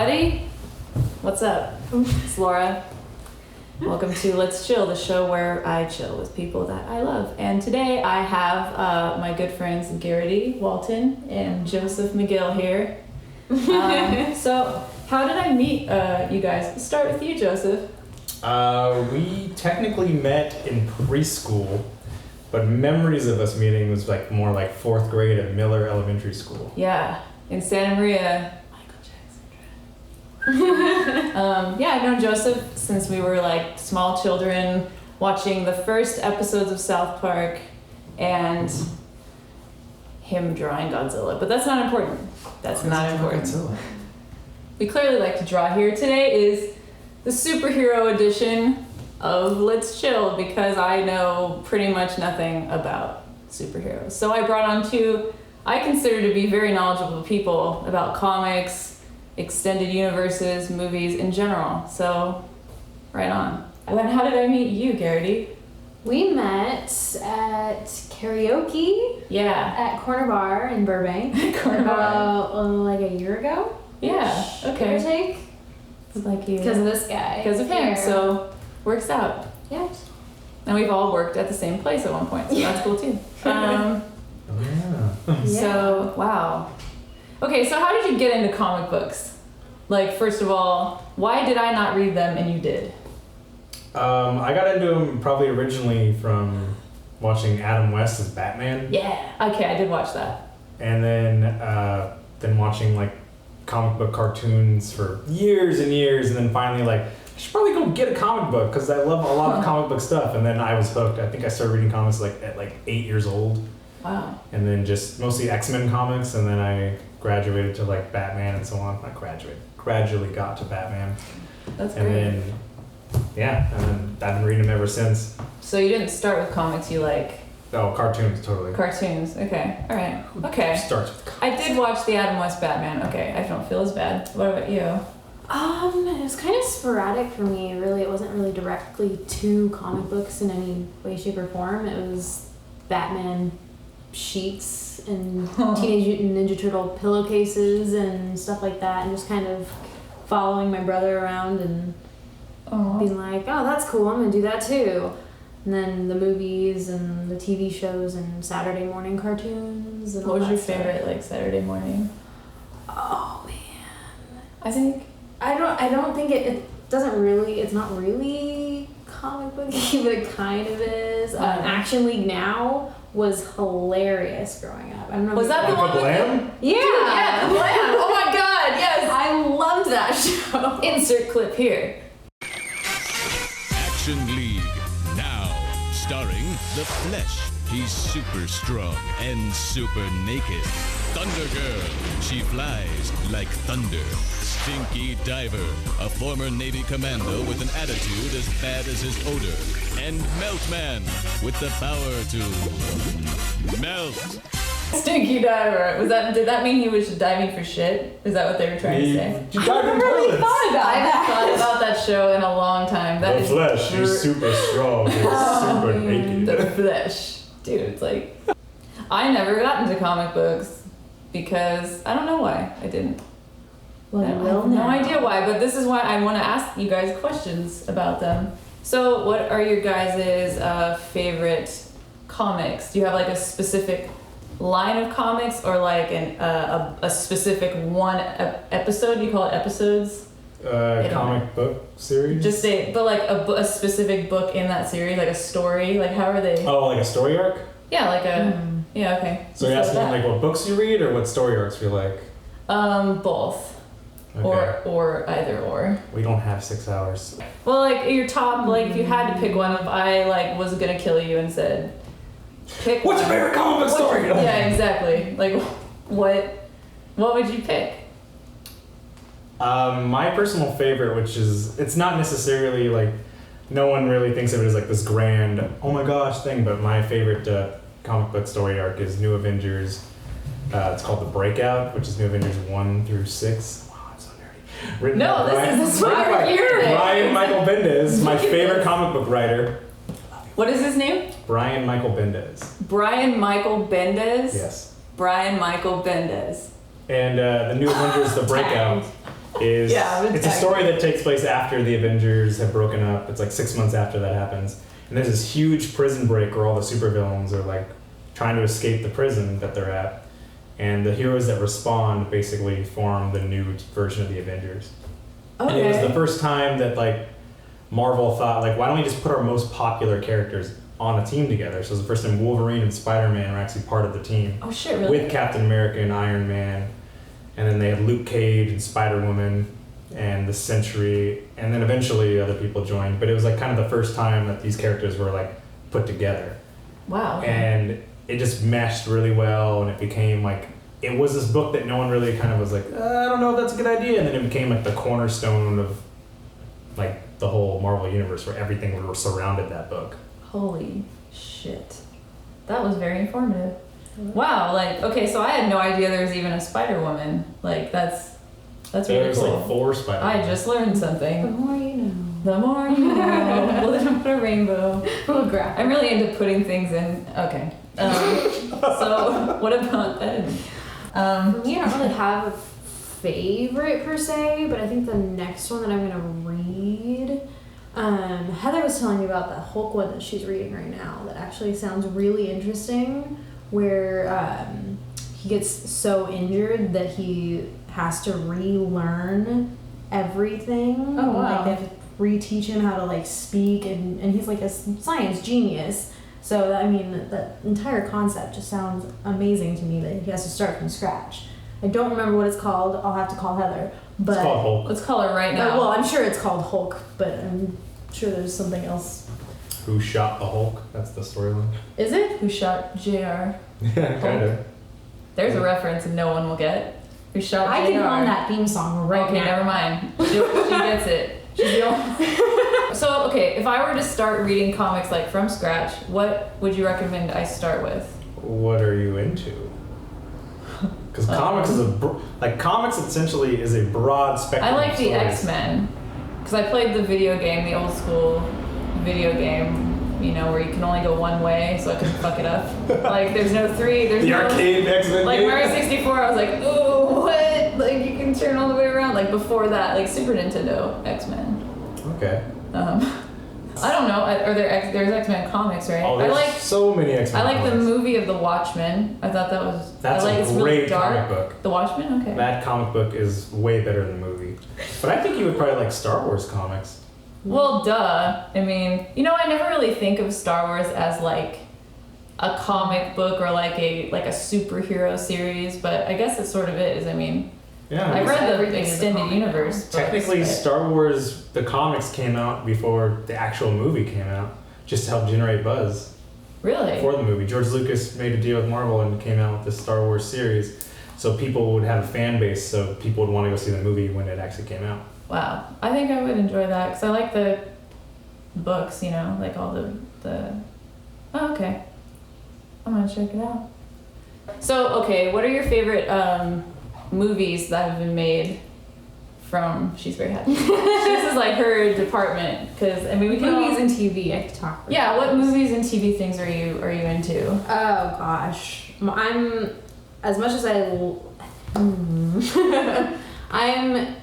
everybody. What's up? It's Laura. Welcome to Let's Chill, the show where I chill with people that I love. And today I have my good friends Garrity Walton and Joseph McGill here. So how did I meet you guys? Let's start with you, Joseph. We technically met in preschool, but memories of us meeting was more like 4th grade at Miller Elementary School. Yeah, in Santa Maria. Yeah, I've known Joseph since we were like small children, watching the first episodes of South Park and him drawing Godzilla. But that's not important. That's not important. Godzilla. We clearly like to draw here. Today is the superhero edition of Let's Chill because I know pretty much nothing about superheroes. So I brought on two I consider to be very knowledgeable people about comics, extended universes, movies in general. So, right on. How did I meet you, Garrity? We met at karaoke. Yeah. At Corner Bar in Burbank. Corner Bar. About like a year ago. Yeah. Okay. Give or take. It's like you. Because of this guy. Because of him. So, works out. Yeah. And we've all worked at the same place at one point, so that's cool too. Yeah. So, wow. Okay, so how did you get into comic books? Like, first of all, why did I not read them and you did? I got into them probably originally from watching Adam West as Batman. Yeah. Okay, I did watch that. And then watching like comic book cartoons for years and years, and then finally I should probably go get a comic book because I love a lot of comic book stuff. And then I was hooked. I think I started reading comics at 8 years old. Wow. And then just mostly X-Men comics, and then I graduated to Batman and so on. Not gradually got to Batman. That's great. And then I've been reading them ever since. So you didn't start with comics, you like... Oh, cartoons, totally. Cartoons, okay. Alright. Okay. Starts with comics. I did watch the Adam West Batman. Okay, I don't feel as bad. What about you? It was kind of sporadic for me, really. It wasn't really directly to comic books in any way, shape, or form. It was Batman sheets and Teenage Mutant Ninja Turtle pillowcases and stuff like that, and just kind of following my brother around and being like, oh, that's cool, I'm gonna do that too. And then the movies and the TV shows and Saturday morning cartoons and What was your stuff. favorite Saturday morning? Oh man, I don't think it doesn't really, it's not really comic booky, but it kind of is. Action League Now was hilarious growing up. I don't know. Was that the one with Blam? Yeah. Yeah, the Blam. Oh my god, yes. I loved that show. Insert clip here. Action League, now starring The Flesh. He's super strong and super naked. Thunder Girl, she flies like thunder. Stinky Diver, a former Navy commando with an attitude as bad as his odor. And Meltman, with the power to melt. Stinky Diver. Did that mean he was diving for shit? Is that what they were trying to say? You dive in toilets. I haven't thought about that show in a long time. The Flesh, he's super strong. He's super naked. The Flesh. Dude, it's like... I never got into comic books because I don't know why I didn't. Well, I have no idea why, but this is why I want to ask you guys questions about them. So what are your guys' favorite comics? Do you have a specific line of comics or a specific one episode? Do you call it episodes? Comic book series? Just a specific book in that series, like a story, how are they? Oh, like a story arc? Yeah, yeah, okay. So you're asking what books you read or what story arcs you like? Both. Okay. Or either or. We don't have 6 hours. Well, your top, if you had to pick one, if I was gonna kill you and said, pick What's one. your favorite comic book story? Yeah, exactly. What would you pick? My personal favorite, which is, it's not necessarily no one really thinks of it as this grand, oh my gosh thing, but my favorite comic book story arc is New Avengers. It's called The Breakout, which is New Avengers 1 through 6. Wow, I'm so nerdy. Written by this is why we're here today. Brian Michael Bendis, my favorite comic book writer. What is his name? Brian Michael Bendis. Brian Michael Bendis? Yes. Brian Michael Bendis. And the New Avengers, The Breakout, is Yeah, it's a story that takes place after the Avengers have broken up. It's like 6 months after that happens. And there's this huge prison break where all the supervillains are like trying to escape the prison that they're at. And the heroes that respond basically form the new version of the Avengers. And it was the first time that like Marvel thought like, why don't we just put our most popular characters on a team together? So it was the first time Wolverine and Spider-Man were actually part of the team. Oh shit, really? With Captain America and Iron Man. And then they had Luke Cage and Spider-Woman and the Sentry, and then eventually other people joined. But it was like kind of the first time that these characters were like put together. Wow. And it just meshed really well, and it became like, it was this book that no one really kind of was like, I don't know if that's a good idea. And then it became like the cornerstone of like the whole Marvel universe where everything surrounded that book. Holy shit. That was very informative. Wow, like, okay, so I had no idea there was even a Spider-Woman. Like, that's really There's cool. like 4 Spider-Man. I just learned The something. more you know. The more you know. Well, then put a rainbow. Oh, graphic. I'm really into putting things in. Okay. So, what about editing? For me, I don't really have a favorite per se, but I think the next one that I'm gonna read, Heather was telling me about the Hulk one that she's reading right now. That actually sounds really interesting. Where he gets so injured that he has to relearn everything. Oh, wow. Like they have to reteach him how to like speak, and he's like a science genius. So I mean, that entire concept just sounds amazing to me. That he has to start from scratch. I don't remember what it's called. I'll have to call Heather. But It's called Hulk. Let's call her right now. well, I'm sure it's called Hulk, but I'm sure there's something else. Who shot the Hulk? That's the storyline. Is it? Who shot JR? Yeah, kind of. There's a reference and no one will get. Who shot JR? I can hum that theme song right Okay, now. never mind. She gets it. She's the only. So, okay, if I were to start reading comics like from scratch, what would you recommend I start with? What are you into? Because comics is comics essentially is a broad spectrum. I like of the stories. X-Men because I played the video game, the old school video game, you know, where you can only go one way, so I couldn't fuck it up. Like, there's no three, there's The no... arcade X-Men Like, game? Mario 64, I was like, oh, what? Like, you can turn all the way around. Like, before that, like, Super Nintendo X-Men. Okay. I don't know. There's X-Men comics, right? Oh, there's so many X-Men I like the comics. movie of The Watchmen. I thought that was... That's it's a really great dark. comic book. The Watchmen? Okay. That comic book is way better than the movie. But I think you would probably like Star Wars comics. Well, duh. I mean, you know, I never really think of Star Wars as like a comic book or like a superhero series, but I guess it sort of is. I mean, Yeah. I read the everything is a extended comic. universe books, Technically, but- Star Wars, the comics came out before the actual movie came out, just to help generate buzz Really? for the movie. George Lucas made a deal with Marvel and came out with the Star Wars series, so people would have a fan base, so people would want to go see the movie when it actually came out. Wow. I think I would enjoy that because I like the books, you know, like all the... Oh, okay. I'm gonna check it out. So, okay, what are your favorite movies that have been made from... She's very happy. This is like her department because, I mean, we can Movies all... and TV, I could talk for Yeah, what hours. movies and TV things are you into? Oh gosh, I'm as much as I'm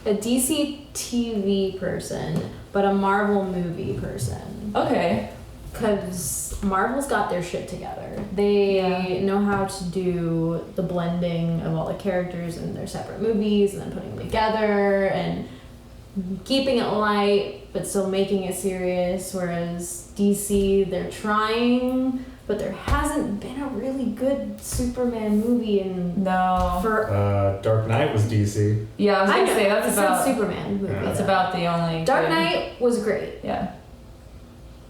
a DC TV person, but a Marvel movie person. Okay. Because Marvel's got their shit together. They know how to do the blending of all the characters in their separate movies and then putting them together and keeping it light but still making it serious. Whereas DC, they're trying, but there hasn't been a really good Superman movie in No. Dark Knight was DC. Yeah, I was I gonna know, say that's I said about... Superman movie. Yeah. That's about the only... Dark good- Knight was great, Yeah.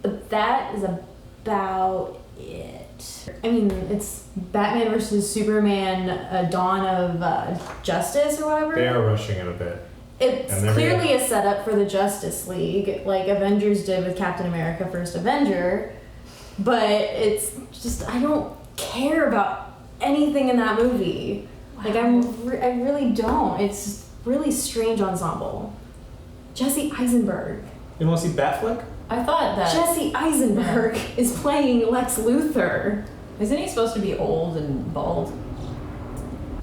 but that is about it. I mean, it's Batman versus Superman, Dawn of Justice or whatever. They are rushing it a bit. It's And they're clearly a setup for the Justice League, like Avengers did with Captain America: First Avenger. But it's just, I don't care about anything in that movie. Like I really don't. It's really strange ensemble. Jesse Eisenberg. You want to see Batfleck? I thought that... Jesse Eisenberg is playing Lex Luthor. Isn't he supposed to be old and bald?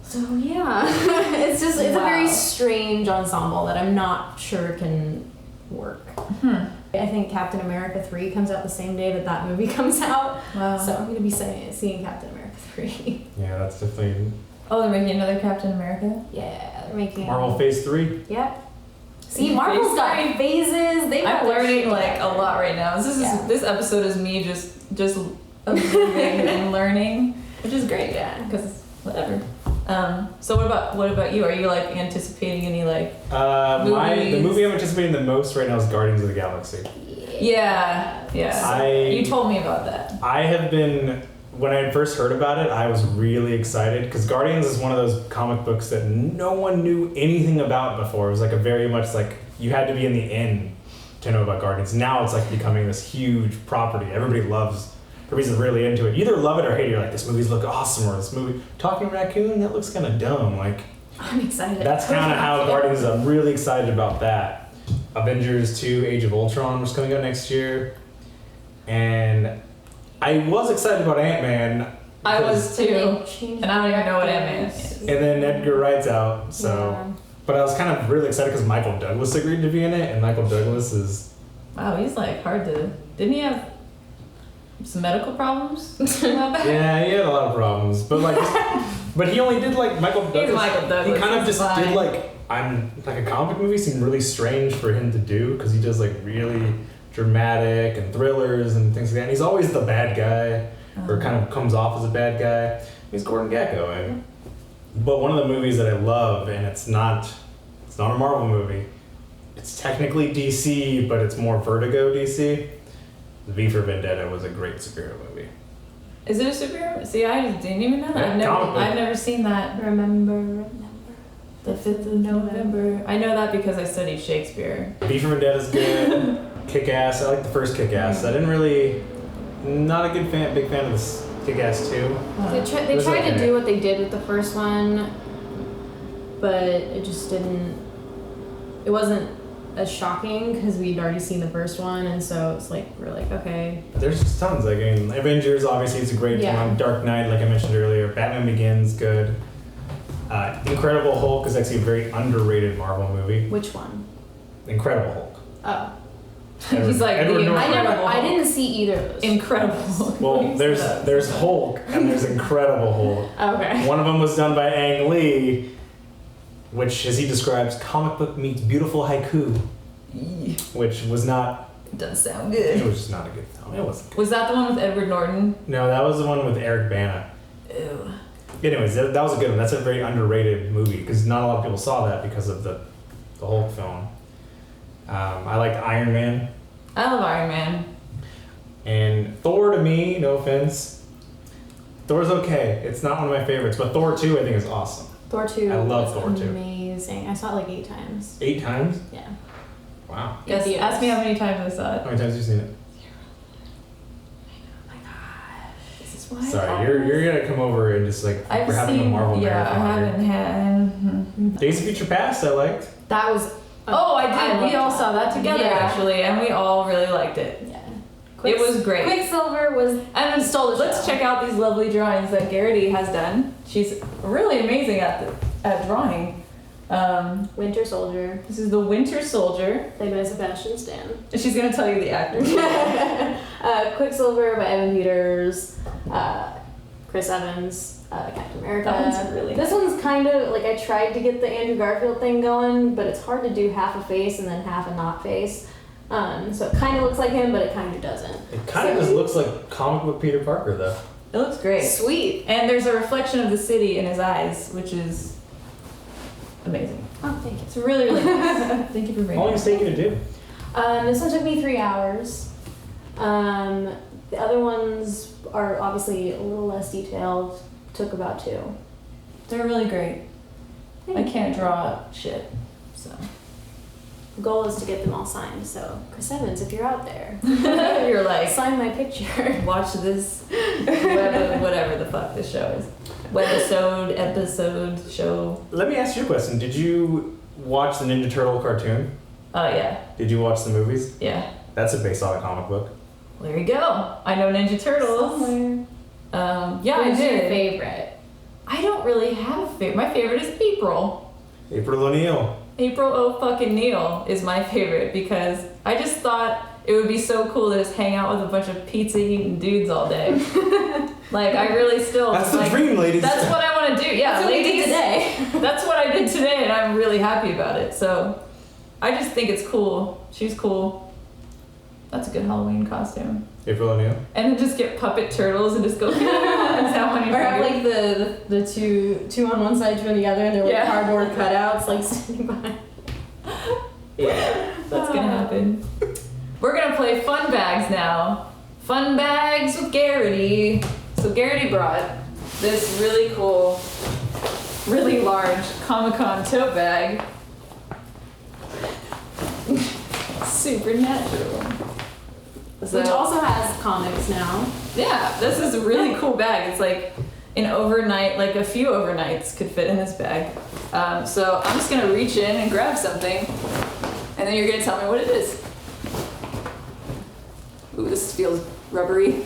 So yeah, it's a Wow. very strange ensemble that I'm not sure can work. I think Captain America 3 comes out the same day that movie comes out. Wow. So I'm gonna be seeing Captain America 3. Yeah, that's definitely Oh, they're making another Captain America? Yeah, they're making Marvel Phase 3. Yep. See, Marvel's Phase got 3. phases. They've got I'm their learning shit like a together. lot right now. This episode is me just observing and learning, which is great. Yeah. Because whatever. So what about you? Are you like anticipating any like The movies? movie I'm anticipating the most right now is Guardians of the Galaxy. Yeah. You told me about that. I have been, when I first heard about it, I was really excited because Guardians is one of those comic books that no one knew anything about before. It was like a very much like you had to be in the inn to know about Guardians. Now it's like becoming this huge property. Everybody's really into it. You either love it or hate it. You're like, this movie's look awesome, or this movie, Talking Raccoon, that looks kind of dumb. Like, I'm excited. that's kind of how Guardians is. I'm really excited about that. Avengers 2 Age of Ultron was coming out next year. And I was excited about Ant-Man. I was too. And And I don't even know what Ant-Man is. And then Edgar Wright's out, so. Yeah. But I was kind of really excited because Michael Douglas agreed to be in it, and Michael Douglas is. Wow, he's like hard to. Didn't he have some medical problems? Yeah, he had a lot of problems, but like, but he only did like Michael Douglas. Michael Douglas, He kind of he's just fine. did like a comic movie seemed really strange for him to do because he does like really dramatic and thrillers and things like that. And he's always the bad guy, or kind of comes off as a bad guy. He's Gordon Gekko, and but one of the movies that I love, and it's not a Marvel movie. It's technically DC, but it's more Vertigo DC. V for Vendetta was a great superhero movie. Is it a superhero? See, I didn't even know that. Yeah, comic book. I've never seen that. Remember. The 5th of November. I know that because I studied Shakespeare. V for Vendetta's good. Kick-Ass. I like the first Kick-Ass. I didn't really, not a big fan of this Kick-Ass 2. They It was tried to okay. do what they did with the first one, but it just didn't. It wasn't as shocking because we'd already seen the first one, and so it's like we're like, okay. There's just tons. Like, I mean, Avengers obviously is a great Yeah. one. Dark Knight, like I mentioned earlier. Batman Begins, good. Incredible Hulk is actually a very underrated Marvel movie. Which one? Incredible Hulk. Oh, He's like, Edward the Norton. I didn't see either of those. Incredible. Well, there's Hulk and there's Incredible Hulk. Okay. One of them was done by Ang Lee, which, as he describes, comic book meets beautiful haiku, which was not. Doesn't sound It good. was just not a good film. It wasn't good. Was that the one with Edward Norton? No, that was the one with Eric Bana. Ew. Anyways, that was a good one. That's a very underrated movie because not a lot of people saw that because of the Hulk film. I like Iron Man I love Iron Man. and Thor. To me, no offense, Thor's okay. It's not one of my favorites, but Thor 2 I think is awesome. Thor 2 I love was Thor 2. amazing. I saw it like 8 times. 8 times? Yeah. Wow. Yes, Yes. ask me how many times I saw it. How many times have you seen it? Oh my gosh. This is why Sorry, you're gonna come over and just like I've we're having seen, a Marvel yeah, marathon. I here. haven't had. Days of Future Past I liked. That was. Oh, I did. loved We all that. saw that together Yeah. actually, and we all really liked it. Yeah. It was great. Quicksilver was. And then Stole the let's show. check out these lovely drawings that Garrity has done. She's really amazing at drawing. Winter Soldier, This is the Winter Soldier. played by Sebastian Stan. And she's gonna tell you the actor. Quicksilver by Evan Peters, Chris Evans, Captain America. That one's really This one's kind of like I tried to get the Andrew Garfield thing going, but it's hard to do half a face and then half a not face. So it kind of looks like him, but it kind of doesn't. It kind of just looks like comic book Peter Parker though. It looks great. Sweet. And there's a reflection of the city in his eyes, which is amazing. Oh, thank you. It's really, really nice. Thank you for How bringing long it. is it taking to do? This one took me 3 hours. The other ones are obviously a little less detailed. Took about 2. They're really great. I can't draw shit, so. The goal is to get them all signed. So Chris Evans, if you're out there, You're like, sign my picture. watch this, whatever the fuck this show is. Episode, show. Let me ask you a question. Did you watch the Ninja Turtle cartoon? Oh, yeah. Did you watch the movies? Yeah. That's based on a comic book. There you go. I know Ninja Turtles. Somewhere. Yeah, I Who's your did. favorite? I don't really have a favorite. My favorite is April. April O'Neil. April O fucking Neil is my favorite because I just thought it would be so cool to just hang out with a bunch of pizza eating dudes all day. Like I really still. That's the like, dream, ladies. That's what I want to do. Yeah, That's what we ladies. did today. That's what I did today, and I'm really happy about it. So, I just think it's cool. She's cool. That's a good Halloween costume. April O'Neil. And then just get puppet turtles and just go. and sound funny Or have fingers. like the two on one side, two on the other, and they're like Yeah. cardboard cutouts like standing behind. Yeah, that's gonna happen. We're gonna play Fun Bags now. Fun Bags with Garrity. So Garrity brought this really cool, really large Comic-Con tote bag. Supernatural. So, Which also has comics now. yeah, this is a really cool bag. It's like an overnight, like a few overnights could fit in this bag. So I'm just gonna reach in and grab something, and then you're gonna tell me what it is. Ooh, this feels rubbery.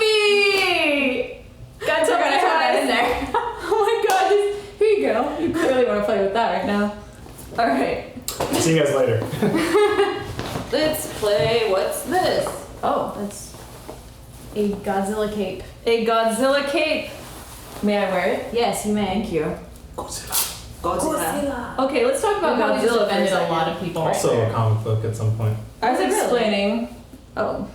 Comfy! Gotta tell me We're gonna have that in there. Oh my god, here you go. You clearly want to play with that right now. Alright, See you guys later. let's play What's This? Oh, That's a Godzilla cape. a Godzilla cape. May I wear it? Yes, you may. Thank you. Godzilla. Godzilla. Okay, let's talk about Godzilla Godzilla for a offended a second. lot of people. Also a comic book at some point. I was Really? explaining. Oh,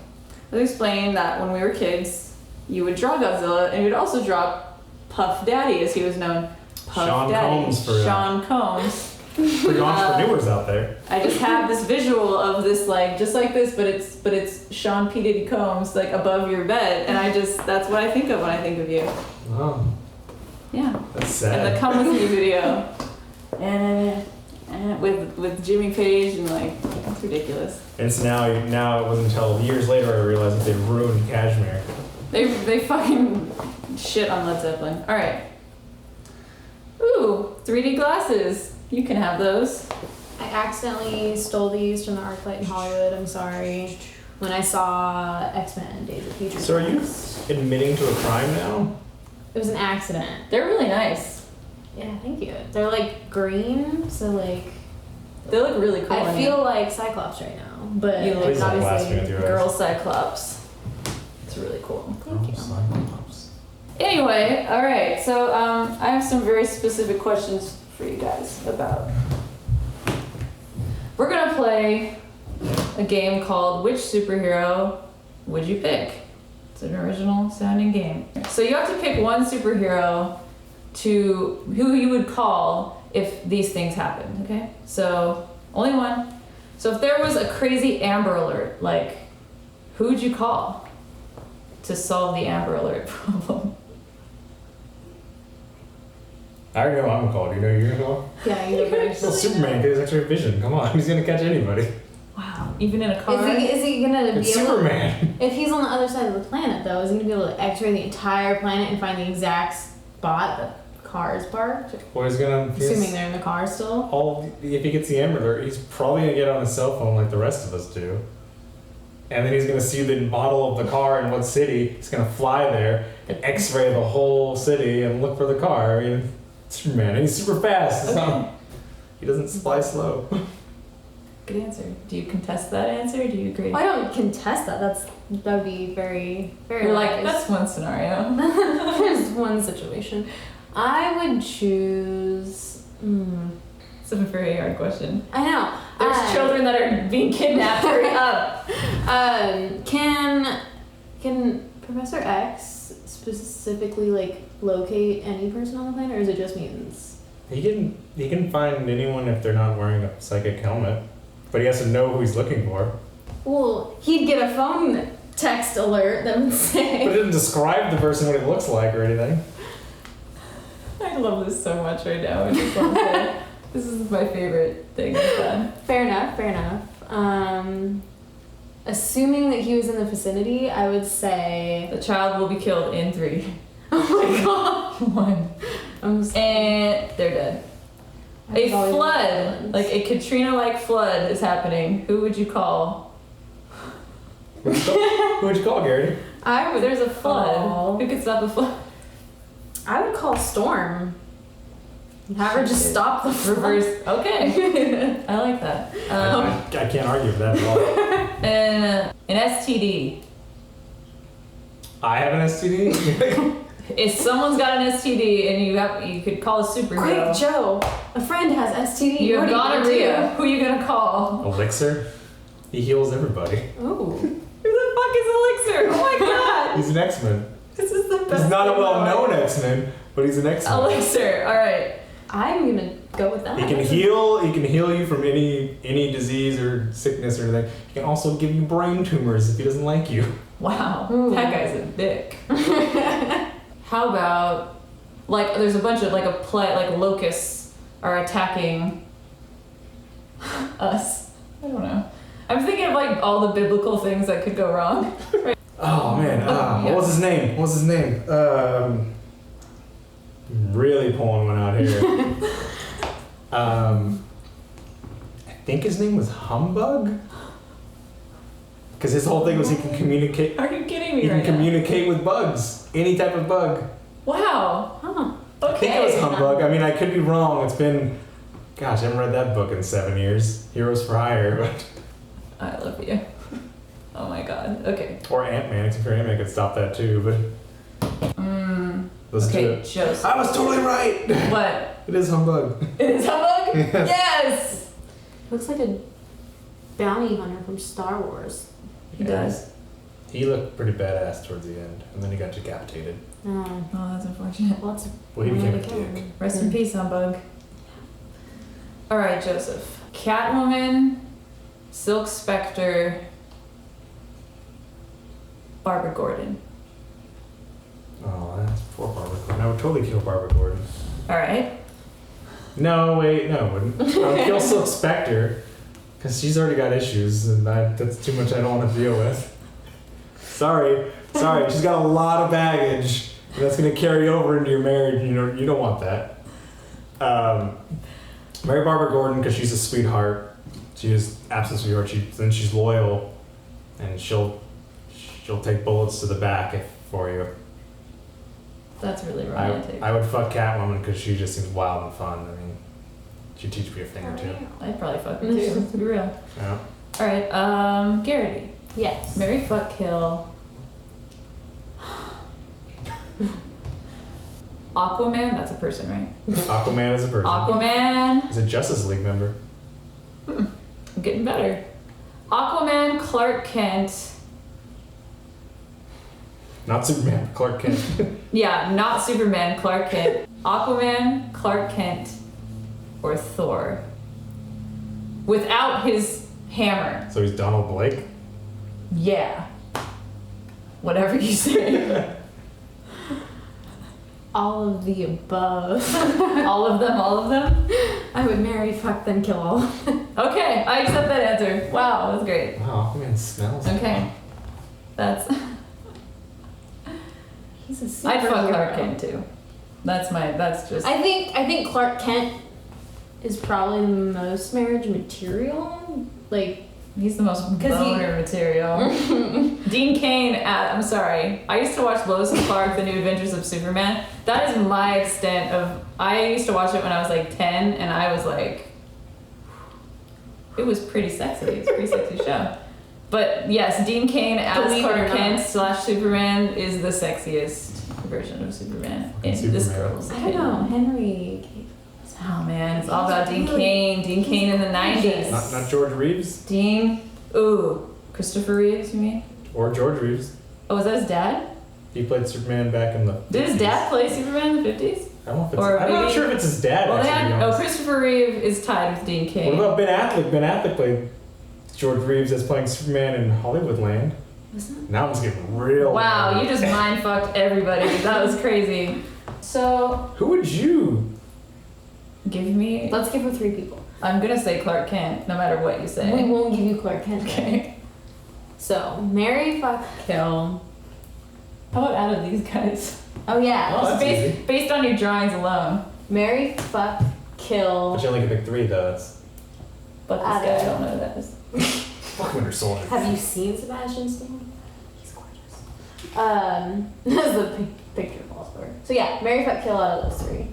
I was explaining that when we were kids, you would draw Godzilla, and you'd also draw Puff Daddy, as he was known. Puff Sean Daddy. Combs for Sean Combs. For you entrepreneurs out there. I just have this visual of this, like, just like this, but it's Sean P. Diddy Combs, like, above your bed, and that's what I think of when I think of you. Oh, Yeah. that's And the sad. Come With Me video. And with Jimmy Page, and, like, it's ridiculous. And it's now it wasn't until years later I realized that they ruined Kashmir. They fucking shit on Led Zeppelin. Alright. Ooh, 3D glasses. You can have those. I accidentally stole these from the ArcLight in Hollywood. I'm sorry. When I saw X-Men: Days of Future So are you Past. admitting to a crime now? It was an accident. They're really nice. Yeah, thank you. They're like green, so like They look really cool. I on feel like Cyclops right now, but You look like, Please don't blast me with obviously. your you. eyes. Girl Cyclops. It's really cool. Thank you. Cyclops. Anyway, alright, so I have some very specific questions for you guys about. We're gonna play a game called Which Superhero Would You Pick? It's an original sounding game. So you have to pick one superhero to who you would call if these things happened, okay? So only one. So if there was a crazy Amber Alert, like who would you call to solve the Amber Alert problem? I already know what I'm gonna call. Do you know who you're gonna call? Yeah, you look very Well, Superman gets X-ray vision. Come on, he's gonna catch anybody. Wow, even in a car? Is he gonna be It's able Superman. if he's on the other side of the planet though, is he gonna be able to x-ray the entire planet and find the exact spot the car is parked? Well, he's gonna. Assuming they're in the car still. If he gets the Amber Alert, he's probably gonna get on his cell phone like the rest of us do. And then he's gonna see the model of the car in what city. He's gonna fly there and X-ray the whole city and look for the car. I mean, Superman, and he's super fast. So he doesn't fly slow. Good answer. Do you contest that answer? Or do you agree? I don't contest that. That would be very, very. You're like, wise. that's one scenario. There's one situation. I would choose. It's a very hard question. I know. There's children that are being kidnapped. Hurry up. Can Professor X specifically like locate any person on the planet, or is it just mutants? He can find anyone if they're not wearing a psychic helmet, but he has to know who he's looking for. Well, he'd get a phone text alert that would But it say. doesn't describe the person what he looks like or anything. I love this so much right now. I just want to say, this is my favorite thing I've done. Fair enough. Fair enough. Assuming that he was in the vicinity, I would say. The child will be killed in 3, Oh my god. 1, I'm just. and they're dead. A flood, like a Katrina-like flood, is happening. Who would you call? Who would you call, Garrity? I would. There's a flood. call- Who could stop a flood? I would call Storm. Have her just stop the Reverse. Okay. I like that. I can't argue with that at all. And an STD. I have an STD? If someone's got an STD and you could call a superhero. Quick, Joe. A friend has STD. You have What are gonorrhea. Who are you gonna call? Elixir? He heals everybody. Oh. Who the fuck is Elixir? Oh my god. He's an X-Men. This is the best. He's not a thing well-known X-Men, but he's an X-Men. Elixir. All right. I'm gonna go with that. He can heal you from any disease or sickness or anything. He can also give you brain tumors if he doesn't like you. Wow. Ooh. That guy's a dick. How about there's a bunch of locusts are attacking us. I don't know. I'm thinking of all the biblical things that could go wrong. Oh man, Yeah. what was his name? Really pulling one out here. I think his name was Humbug. Because his whole thing was he can communicate. Are you kidding me He right can now? communicate with bugs, any type of bug. Wow. Huh. I think it was Okay. Humbug. I mean, I could be wrong. It's been, gosh, I haven't read that book in 7 years. Heroes for Hire, I love you. Oh my god. Okay. or Ant-Man. Except for Ant-Man could stop that too, but those two. Okay, Joseph. I was totally right. What? It is Humbug. It is humbug? Yes. Yes! Looks like a bounty hunter from Star Wars. He does. He looked pretty badass towards the end, and then he got decapitated. Oh. Oh, that's unfortunate. Well, it's Well, he became a kill dick. him. Rest in peace, humbug. Alright, Joseph. Catwoman, Silk Spectre, Barbara Gordon. Oh, that's poor Barbara Gordon. I would totally kill Barbara Gordon. Alright. No, wait, no, I wouldn't. I would kill Silk Spectre, because she's already got issues, and that's too much I don't want to deal with. Sorry, she's got a lot of baggage, and that's going to carry over into your marriage, you don't want that. Marry Barbara Gordon, because she's a sweetheart. She is absolute sweetheart. She's loyal, and she'll take bullets to the back for you. That's really romantic. I would fuck Catwoman because she just seems wild and fun. I mean, she'd teach me a thing or two. I'd probably fuck him too, to be real. Yeah. Alright, Garrity. Yes. Marry, fuck, kill. Aquaman, that's a person, right? Aquaman is a person. Aquaman. He's a Justice League member. I'm getting better. Aquaman, Clark Kent. Not Superman, Clark Kent. Yeah, not Superman, Clark Kent. Aquaman, Clark Kent, or Thor. Without his hammer. So he's Donald Blake? Yeah. Whatever you say. All of the above. All of them? I would marry, fuck, then kill all of them. Okay, I accept that answer. Wow, that's great. Wow, Aquaman smells. Okay. That's... He's a superhero. I'd fuck Clark Kent too. That's just... I think Clark Kent is probably the most marriage material. He's the most 'Cause boner material. Dean Cain, I'm sorry. I used to watch Lois and Clark, The New Adventures of Superman. That is my extent of... I used to watch it when I was 10, and I was like... It was pretty sexy. It's a pretty sexy show. But yes, Dean Cain as Believe it or Clark not. Kent / Superman is the sexiest version of Superman in this Superman. girl's I don't know. opinion. Henry. Oh man, it's all about Dean Really- Cain. Dean Cain in the 90s. Not George Reeves? Christopher Reeves, you mean? Or George Reeves. Oh, was that his dad? He played Superman back in the Did his 50s. dad play Superman in the 50s? I don't know if it's... Or I'm not maybe- sure if it's his dad, Well, they actually, to be had... honest. Christopher Reeve is tied with Dean Cain. What about Ben Affleck? Ben Affleck played George Reeves as playing Superman in Hollywoodland. Now it's getting real. Wow, weird. you just mind fucked everybody. That was crazy. So, Who would you? give me... Let's give her 3 people. I'm gonna say Clark Kent, no matter what you say. We won't give you Clark Kent. Okay. So, marry, fuck, kill. How about out of these guys? Oh yeah. Oh, that's easy. Based on your drawings alone. Marry, fuck, kill. But you only can pick 3 though. That's But this Out guy, I of- don't know who that is. fuck Winter Soldier. Have you seen Sebastian Stan? He's gorgeous. As the picture falls for. So yeah, marry, fuck, kill out of those three.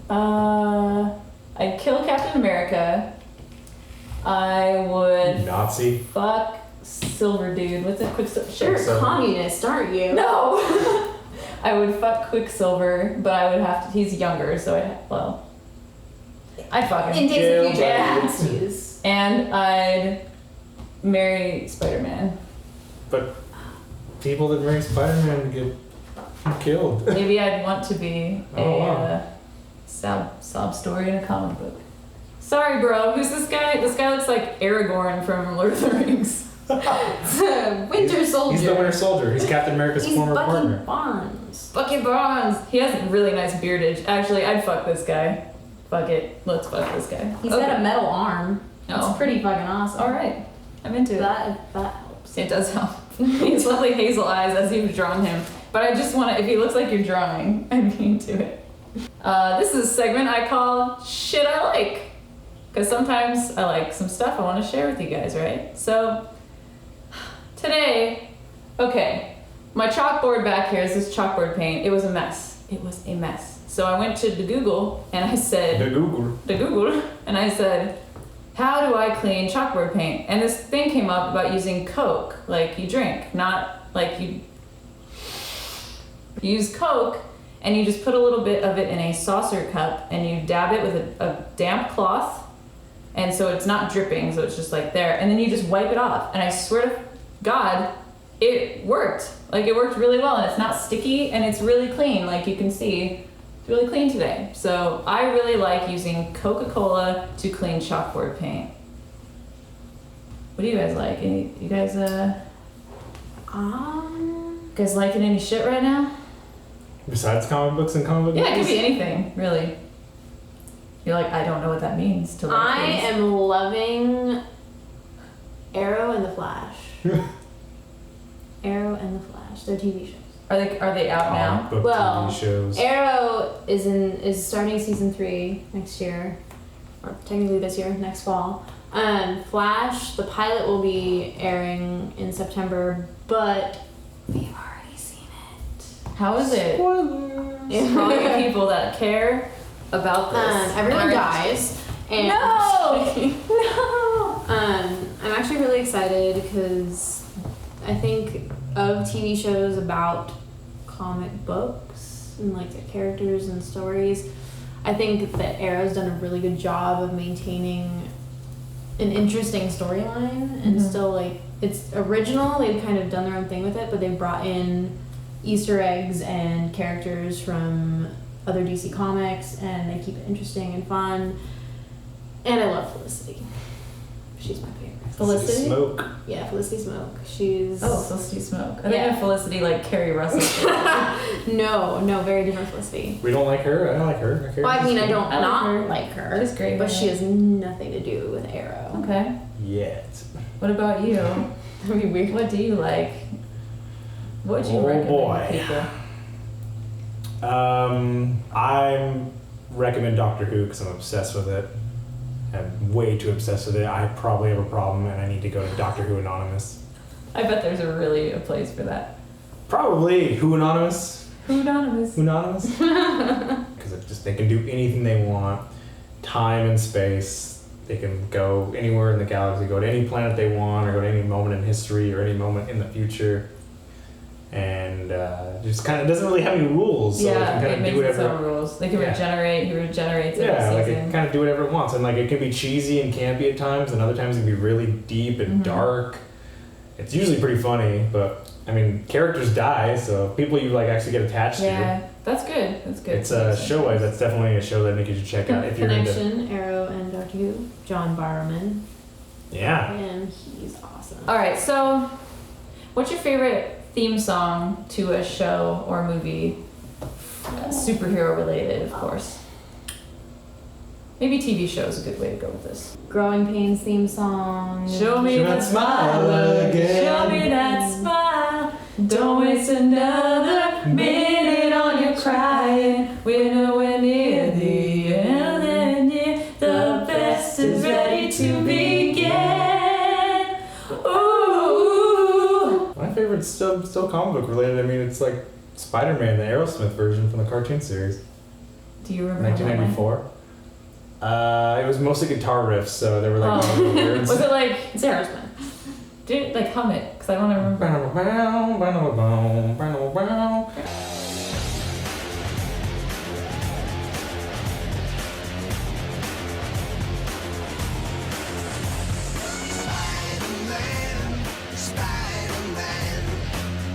I'd kill Captain America. I would Nazi. fuck Silver Dude. What's it? Quicksilver. You're a So- communist, aren't you? No. I would fuck Quicksilver, but I would have to. He's younger, so I'd fuck him. In Days of Jill Future Biden. Pasties. And I'd marry Spider-Man. But people that marry Spider-Man get killed. Maybe I'd want to be a Oh, wow. sob story in a comic book. Sorry, bro. Who's this guy? This guy looks like Aragorn from Lord of the Rings. Winter Soldier. He's the Winter Soldier. He's Captain America's He's former Bucky partner. Barnes. Bucky Barnes. He has really nice beardage. Actually, I'd fuck this guy. Fuck it. Let's fuck this guy. He's got a metal arm. That's Oh. pretty fucking awesome. All right. I'm into it. That helps. It does help. He has lovely hazel eyes as you've drawn him. But I just want to, if he looks like you're drawing, I'd be into it. This is a segment I call Shit I Like. Because sometimes I like some stuff I want to share with you guys, right? So, today, okay, my chalkboard back here is this chalkboard paint. It was a mess. It was a mess. So I went to the Google and I said, The Google. and I said, how do I clean chalkboard paint? And this thing came up about using Coke, like you drink, not like you use Coke and you just put a little bit of it in a saucer cup and you dab it with a damp cloth. And so it's not dripping, so it's just like there. And then you just wipe it off. And I swear to God, it worked. Like it worked really well and it's not sticky and it's really clean. Like you can see, it's really clean today. So I really like using Coca-Cola to clean chalkboard paint. What do you guys like? You guys liking any shit right now? Besides comic books and comic book Yeah, it could movies? be anything, really. You're like, I don't know what that means to like I things. am loving Arrow and the Flash. Arrow and the Flash. They're TV shows. Are they out now? Comic book Well, TV shows. Arrow is starting season 3 next year, or technically this year, next fall. Flash, the pilot will be airing in September, but we've already seen it. How is it? Spoilers. For all you people that care about this. Everyone And are- dies. And No! No! I'm actually really excited because I think of TV shows about comic books and like the characters and stories. I think that Arrow's done a really good job of maintaining an interesting storyline and Mhm. still like it's original. They've kind of done their own thing with it, but they've brought in Easter eggs and characters from other DC comics and they keep it interesting and fun. And I love Felicity. She's my favorite. Felicity? Smoke. Yeah, Felicity Smoke. She's Oh, Felicity Smoke. I think Yeah. of Felicity like Carrie Russell. no, very different Felicity. We don't like her. I don't like her. Well, I mean, I don't I like not her. like her. She's great, but yeah. she has nothing to do with Arrow. Okay. Yet. What about you? I mean, weird. What do you like? What would you Oh, recommend boy. to people? I recommend Doctor Who because I'm obsessed with it. I'm way too obsessed with it. I probably have a problem and I need to go to Doctor Who Anonymous. I bet there's a place for that. Probably Who Anonymous. Who Anonymous? Who Anonymous? Because they can do anything they want. Time and space. They can go anywhere in the galaxy, go to any planet they want, or go to any moment in history or any moment in the future. And just kind of doesn't really have any rules, so Yeah, it can kind it of makes do its whatever. own rules. They can Yeah. regenerate. He regenerates Yeah, every like season. it kind of do whatever it wants, and like it can be cheesy and campy at times, and other times it can be really deep and Mhm. dark. It's usually pretty funny, but I mean, characters die, so people you like actually get attached Yeah, that's good. That's to. good. It's a show-wise. That's definitely a show that you should check out if you're into. Connection, Arrow, and Doctor Who. John Barrowman. Yeah. And he's awesome. All right, so what's your favorite theme song to a show or movie? Superhero related, of course. Maybe TV show is a good way to go with this. Growing Pains theme song. Show me Show that that smile again. Show me that smile. Don't waste another minute on your crying. We're nowhere near the end. And yeah, the best is ready to begin. Ooh. My favorite's still comic book related. I mean, it's like Spider-Man, the Aerosmith version from the cartoon series, Do you remember? how that went? 1994. It was mostly guitar riffs, so they were like all the words. Was it like? It's Aerosmith. Did like hum it? Because I want to remember.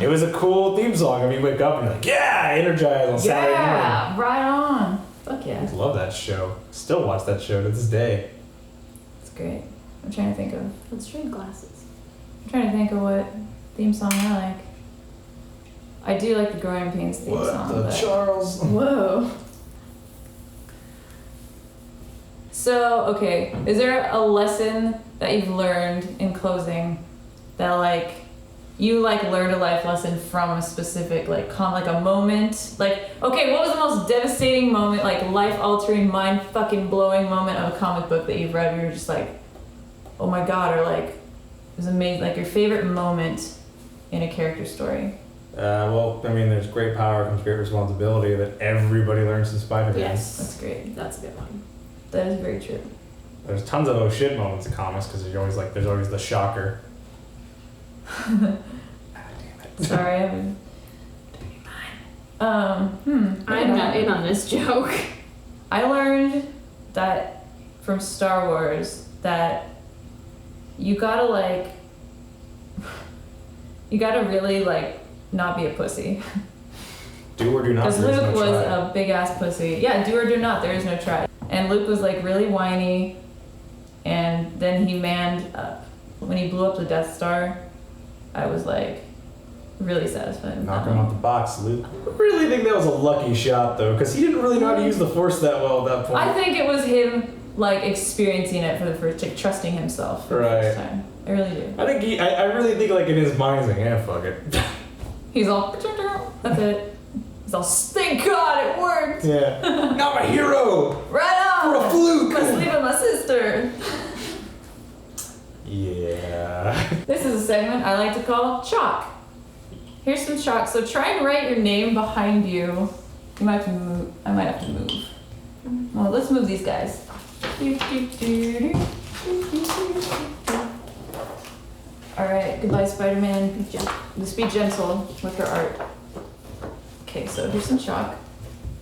It was a cool theme song. I mean, you wake up and you're like, yeah, energized on Saturday morning. Yeah, right on. Fuck yeah. I love that show. Still watch that show to this day. It's great. I'm trying to think of. Let's trade glasses. I'm trying to think of what theme song I like. I do like the Growing Pains theme song. The but- Charles. Whoa. So, okay, is there a lesson that you've learned in closing that like you like learned a life lesson from a specific like a moment? Like, okay, what was the most devastating moment, like life altering, mind fucking blowing moment of a comic book that you've read where you're just like, oh my god, or like it was amazing, like your favorite moment in a character story? Well, I mean, there's great power comes great responsibility that everybody learns in Spider-Man. Yes. That's great. That's a good one. That is very true. There's tons of oh shit moments in comics because there's always the shocker. Damn it. Sorry, I've been dirty mind. I'm not in on this joke. I learned that from Star Wars that you gotta really like not be a pussy. Do or do not. Because there is Luke no was try. a big ass pussy. Yeah, do or do not, there is no try. And Luke was like really whiny, and then he manned up. When he blew up the Death Star, I was like really satisfied with Knock that him one. off the box, Luke. I really think that was a lucky shot though, because he didn't really know how to use the Force that well at that point. I think it was him like experiencing it for the first, like trusting himself for the Right. first time. I really do. I really think like in his mind he's like, yeah, fuck it. He's all, that's it. He's all, thank God it worked. Yeah. Not my hero. Right on. For a fluke. Must leave with my sister. Yeah. This is a segment I like to call chalk. Here's some chalk. So try and write your name behind you. You might have to move. I might have to move. Well, let's move these guys. All right. Goodbye, Spider-Man. Just be gentle with your art. Okay, so here's some chalk.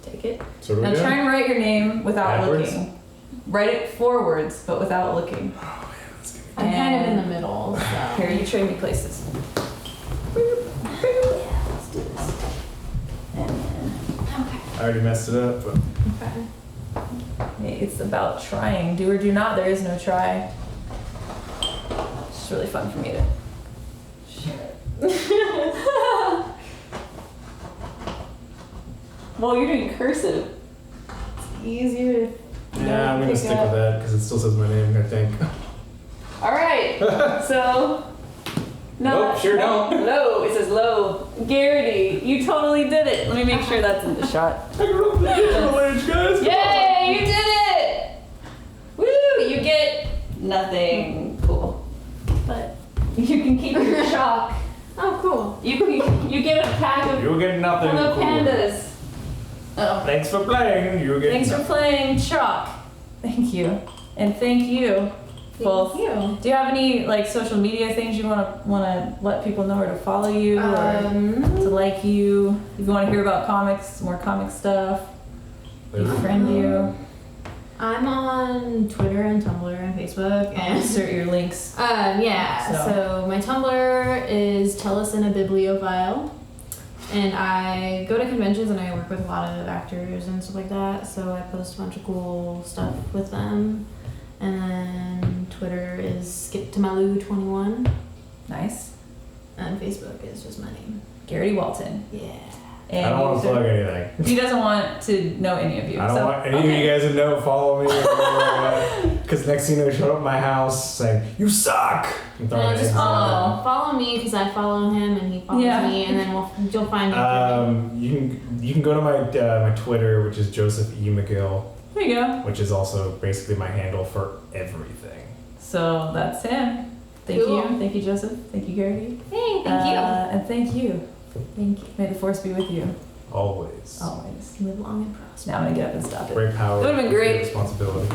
Take it. So what do Now we do? try and write your name without Backwards? looking. Write it forwards, but without looking. I'm kind of in the middle, so. Here, you trade me places. Let's do this. And Okay. I already messed it up, but hey, it's about trying. Do or do not. There is no try. It's just really fun for me to share it. Well, you're doing cursive. It's easier to. yeah, I'm gonna pick stick up. with that because it still says my name, I think. All right. So. Nope, sure don't. Low. It says low. Garrity, you totally did it. Let me make sure that's in the shot. I grew up in the digital age, guys. Yay! You did it! Woo! You get nothing cool, but you can keep your chalk. Oh, cool. You get a pack of You get nothing hello cool. pandas. Oh. Thanks for playing. You get Thanks for playing chalk. Thank you, and thank you both. Thank you. Do you have any like social media things you wanna let people know, or to follow you, or to like you? If you want to hear about comics, more comic stuff, befriend you. I'm on Twitter and Tumblr and Facebook and Insert your links. yeah. So my Tumblr is Tell Us in a Bibliophile, and I go to conventions and I work with a lot of actors and stuff like that. So I post a bunch of cool stuff with them. And then Twitter is SkipToMalu21, Nice. and Facebook is just my name. Garrity Walton. Yeah. I don't want to plug anything. He doesn't want to know any of you. I don't want any of you guys to know, follow me. Because next thing you know, show up at my house saying, you suck! And throwing No, hands just on follow me because I follow him and he follows Yeah. me, and then you'll find me. You can go to my my Twitter, which is Joseph E. McGill, There you go. which is also basically my handle for everything. So that's him. Thank Cool. you. Thank you, Joseph. Thank you, Garrity. Hey, thank you. And thank you Thank you. May the force be with you Always. always. Live long and prosper. Now I'm gonna get up and stop it. Great power. That would've been great. Responsibility.